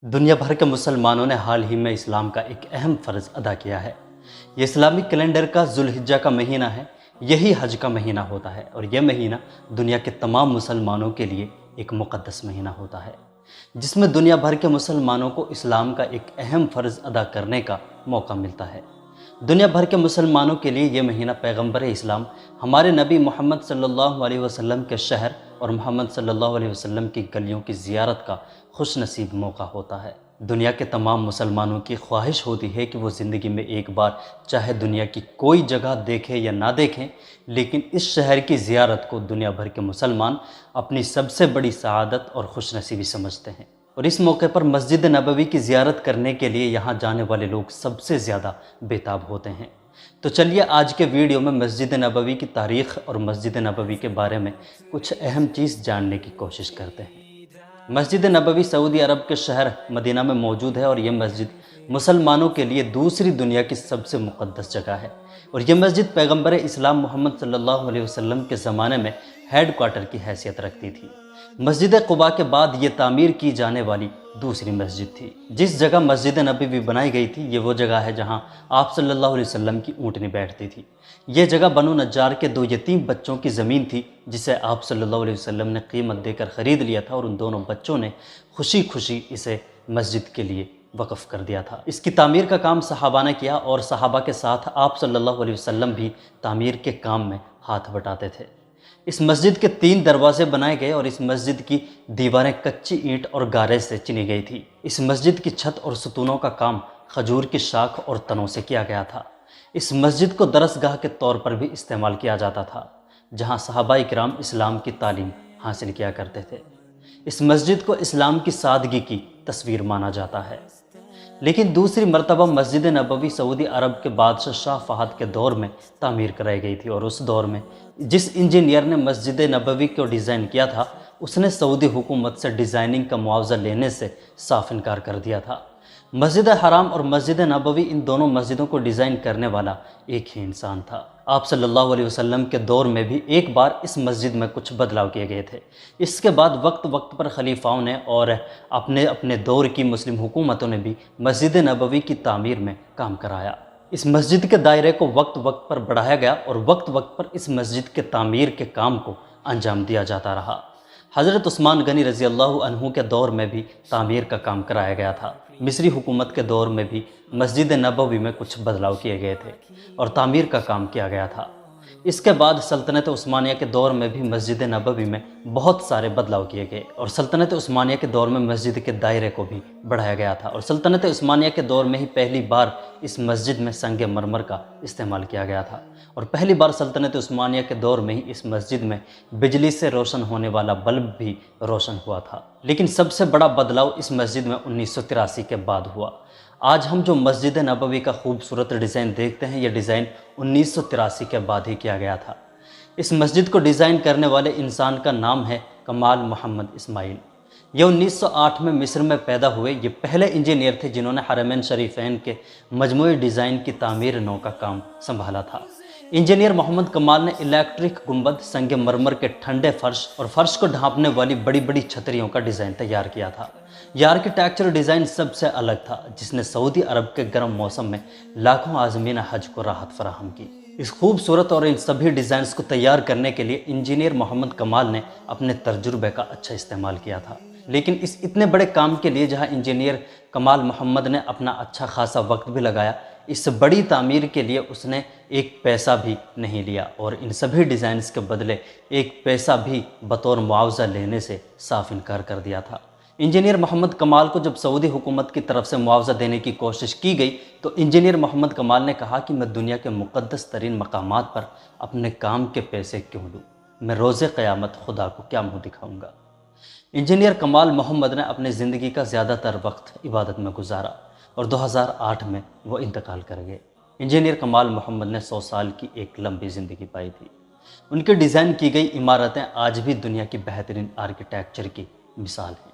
دنیا بھر کے مسلمانوں نے حال ہی میں اسلام کا ایک اہم فرض ادا کیا ہے۔ یہ اسلامی کیلنڈر کا ذوالحجہ کا مہینہ ہے۔ یہی حج کا مہینہ ہوتا ہے اور یہ مہینہ دنیا کے تمام مسلمانوں کے لیے ایک مقدس مہینہ ہوتا ہے، جس میں دنیا بھر کے مسلمانوں کو اسلام کا ایک اہم فرض ادا کرنے کا موقع ملتا ہے۔ دنیا بھر کے مسلمانوں کے لیے یہ مہینہ پیغمبر اسلام ہمارے نبی محمد صلی اللہ علیہ وسلم کے شہر اور محمد صلی اللہ علیہ وسلم کی گلیوں کی زیارت کا خوش نصیب موقع ہوتا ہے۔ دنیا کے تمام مسلمانوں کی خواہش ہوتی ہے کہ وہ زندگی میں ایک بار چاہے دنیا کی کوئی جگہ دیکھیں یا نہ دیکھیں، لیکن اس شہر کی زیارت کو دنیا بھر کے مسلمان اپنی سب سے بڑی سعادت اور خوش نصیبی سمجھتے ہیں، اور اس موقع پر مسجد نبوی کی زیارت کرنے کے لیے یہاں جانے والے لوگ سب سے زیادہ بےتاب ہوتے ہیں۔ تو چلیے آج کے ویڈیو میں مسجد نبوی کی تاریخ اور مسجد نبوی کے بارے میں کچھ اہم چیز جاننے کی کوشش کرتے ہیں۔ مسجد نبوی سعودی عرب کے شہر مدینہ میں موجود ہے، اور یہ مسجد مسلمانوں کے لیے دوسری دنیا کی سب سے مقدس جگہ ہے، اور یہ مسجد پیغمبر اسلام محمد صلی اللہ علیہ وسلم کے زمانے میں ہیڈ کوارٹر کی حیثیت رکھتی تھی۔ مسجد قباء کے بعد یہ تعمیر کی جانے والی دوسری مسجد تھی۔ جس جگہ مسجد نبوی بنائی گئی تھی یہ وہ جگہ ہے جہاں آپ صلی اللہ علیہ وسلم کی اونٹنی بیٹھتی تھی۔ یہ جگہ بنو نجار کے دو یتیم بچوں کی زمین تھی، جسے آپ صلی اللہ علیہ وسلم نے قیمت دے کر خرید لیا تھا، اور ان دونوں بچوں نے خوشی خوشی اسے مسجد کے لیے وقف کر دیا تھا۔ اس کی تعمیر کا کام صحابہ نے کیا، اور صحابہ کے ساتھ آپ صلی اللہ علیہ وسلم بھی تعمیر کے کام میں ہاتھ بٹاتے تھے۔ اس مسجد کے 3 دروازے بنائے گئے، اور اس مسجد کی دیواریں کچی اینٹ اور گارے سے چنی گئی تھی۔ اس مسجد کی چھت اور ستونوں کا کام کھجور کی شاخ اور تنوں سے کیا گیا تھا۔ اس مسجد کو درسگاہ کے طور پر بھی استعمال کیا جاتا تھا، جہاں صحابہ کرام اسلام کی تعلیم حاصل کیا کرتے تھے۔ اس مسجد کو اسلام کی سادگی کی تصویر مانا جاتا ہے۔ لیکن دوسری مرتبہ مسجد نبوی سعودی عرب کے بادشاہ شاہ فہد کے دور میں تعمیر کرائی گئی تھی، اور اس دور میں جس انجینئر نے مسجد نبوی کو ڈیزائن کیا تھا اس نے سعودی حکومت سے ڈیزائننگ کا معاوضہ لینے سے صاف انکار کر دیا تھا۔ مسجد حرام اور مسجد نبوی، ان دونوں مسجدوں کو ڈیزائن کرنے والا ایک ہی انسان تھا۔ آپ صلی اللہ علیہ وسلم کے دور میں بھی ایک بار اس مسجد میں کچھ بدلاؤ کیے گئے تھے۔ اس کے بعد وقت وقت پر خلیفاؤں نے اور اپنے دور کی مسلم حکومتوں نے بھی مسجد نبوی کی تعمیر میں کام کرایا۔ اس مسجد کے دائرے کو وقت وقت پر بڑھایا گیا، اور وقت وقت پر اس مسجد کے تعمیر کے کام کو انجام دیا جاتا رہا۔ حضرت عثمان غنی رضی اللہ عنہ کے دور میں بھی تعمیر کا کام کرایا گیا تھا۔ مصری حکومت کے دور میں بھی مسجد نبوی میں کچھ بدلاؤ کیے گئے تھے اور تعمیر کا کام کیا گیا تھا۔ اس کے بعد سلطنت عثمانیہ کے دور میں بھی مسجد نبوی میں بہت سارے بدلاؤ کیے گئے، اور سلطنت عثمانیہ کے دور میں مسجد کے دائرے کو بھی بڑھایا گیا تھا، اور سلطنت عثمانیہ کے دور میں ہی پہلی بار اس مسجد میں سنگ مرمر کا استعمال کیا گیا تھا، اور پہلی بار سلطنت عثمانیہ کے دور میں ہی اس مسجد میں بجلی سے روشن ہونے والا بلب بھی روشن ہوا تھا۔ لیکن سب سے بڑا بدلاؤ اس مسجد میں 1983 کے بعد ہوا۔ آج ہم جو مسجد نبوی کا خوبصورت ڈیزائن دیکھتے ہیں، یہ ڈیزائن 1983 کے بعد ہی کیا گیا تھا۔ اس مسجد کو ڈیزائن کرنے والے انسان کا نام ہے کمال محمد اسماعیل۔ یہ 1908 میں مصر میں پیدا ہوئے۔ یہ پہلے انجینئر تھے جنہوں نے حرمین شریفین کے مجموعی ڈیزائن کی تعمیر نو کا کام سنبھالا تھا۔ انجینئر محمد کمال نے الیکٹرک گنبد، سنگ مرمر کے ٹھنڈے فرش اور فرش کو ڈھانپنے والی بڑی بڑی چھتریوں کا ڈیزائن تیار کیا تھا۔ یہ آرکیٹیکچر ڈیزائن سب سے الگ تھا، جس نے سعودی عرب کے گرم موسم میں لاکھوں عازمین حج کو راحت فراہم کی۔ اس خوبصورت اور ان سبھی ڈیزائنز کو تیار کرنے کے لیے انجینئر محمد کمال نے اپنے تجربے کا اچھا استعمال کیا تھا۔ لیکن اس اتنے بڑے کام کے لیے جہاں انجینئر کمال محمد نے اپنا اچھا خاصا وقت بھی لگایا، اس بڑی تعمیر کے لیے اس نے ایک پیسہ بھی نہیں لیا، اور ان سبھی ڈیزائنز کے بدلے ایک پیسہ بھی بطور معاوضہ لینے سے صاف انکار کر دیا تھا۔ انجینئر محمد کمال کو جب سعودی حکومت کی طرف سے معاوضہ دینے کی کوشش کی گئی تو انجینئر محمد کمال نے کہا کہ میں دنیا کے مقدس ترین مقامات پر اپنے کام کے پیسے کیوں لوں؟ میں روز قیامت خدا کو کیا منہ دکھاؤں گا؟ انجینئر کمال محمد نے اپنی زندگی کا زیادہ تر وقت عبادت میں گزارا، اور 2008 میں وہ انتقال کر گئے۔ انجینئر کمال محمد نے 100 سال کی ایک لمبی زندگی پائی تھی۔ ان کے ڈیزائن کی گئی عمارتیں آج بھی دنیا کی بہترین آرکیٹیکچر کی مثال ہیں۔